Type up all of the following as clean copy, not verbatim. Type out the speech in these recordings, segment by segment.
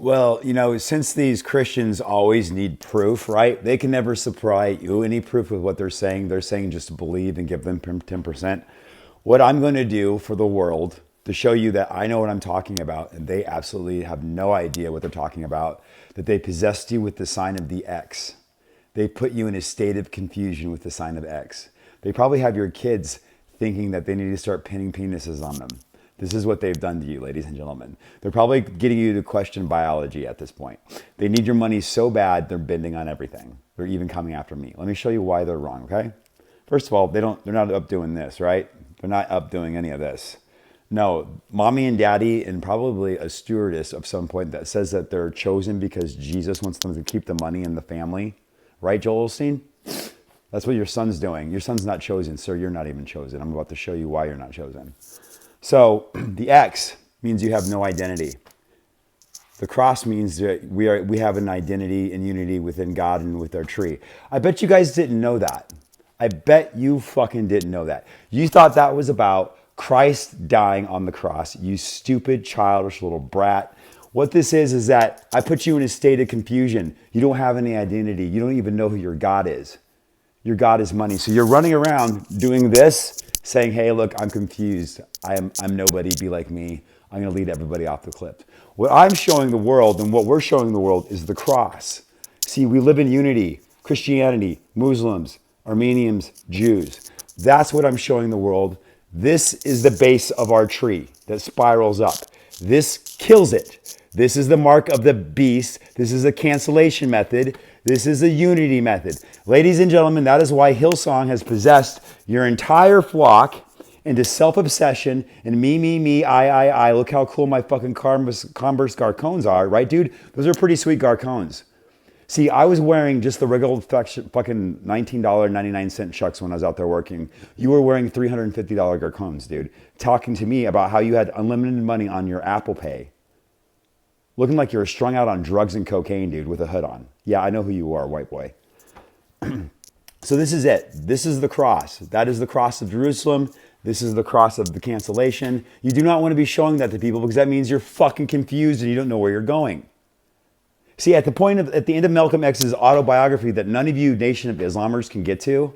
Well, since these Christians always need proof, right? They can never supply you any proof of what they're saying. They're saying just believe and give them 10%. What I'm going to do for the world to show you that I know what I'm talking about and they absolutely have no idea what they're talking about, that they possessed you with the sign of the X. They put you in a state of confusion with the sign of X. They probably have your kids thinking that they need to start pinning penises on them. This is what they've done to you, ladies and gentlemen. They're probably getting you to question biology at this point. They need your money so bad, they're bending on everything. They're even coming after me. Let me show you why they're wrong, okay? First of all, they're not up doing this, right? They're not up doing any of this. No, mommy and daddy and probably a stewardess of some point that says that they're chosen because Jesus wants them to keep the money in the family. Right, Joel Osteen? That's what your son's doing. Your son's not chosen, sir. You're not even chosen. I'm about to show you why you're not chosen. So the X means you have no identity. The cross means that we have an identity and unity within God and with our tree. I bet you guys didn't know that. I bet you fucking didn't know that. You thought that was about Christ dying on the cross, you stupid, childish little brat. What this is that I put you in a state of confusion. You don't have any identity. You don't even know who your God is. Your God is money. So you're running around doing this, saying, hey, look, I'm confused. I'm nobody. Be like me. I'm going to lead everybody off the cliff. What I'm showing the world and what we're showing the world is the cross. See, we live in unity. Christianity, Muslims, Armenians, Jews. That's what I'm showing the world. This is the base of our tree that spirals up. This kills it. This is the mark of the beast. This is a cancellation method. This is a unity method. Ladies and gentlemen, that is why Hillsong has possessed your entire flock into self-obsession and me, I. Look how cool my fucking Converse Garcones are, right, dude? Those are pretty sweet Garcones. See, I was wearing just the regular fucking $19.99 Chucks when I was out there working. You were wearing $350 Garcones, dude. Talking to me about how you had unlimited money on your Apple Pay. Looking like you were strung out on drugs and cocaine, dude, with a hood on. Yeah, I know who you are, white boy. So this is it. This is the cross. That is the cross of Jerusalem. This is the cross of the cancellation. You do not want to be showing that to people because that means you're fucking confused and you don't know where you're going. See, at the end of Malcolm X's autobiography that none of you Nation of Islamers can get to,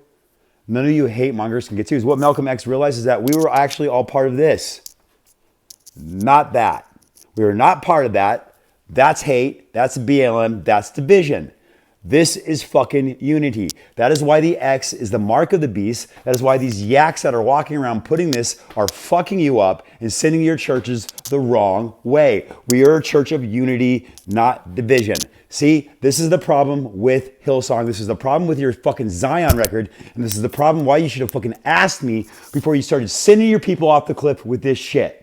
none of you hate mongers can get to, is what Malcolm X realizes that we were actually all part of this. Not that. We were not part of that. That's hate. That's BLM. That's division. This is fucking unity. That is why the X is the mark of the beast. That is why these yaks that are walking around putting this are fucking you up and sending your churches the wrong way. We are a church of unity, not division. See, this is the problem with Hillsong. This is the problem with your fucking Zion record. And this is the problem why you should have fucking asked me before you started sending your people off the cliff with this shit.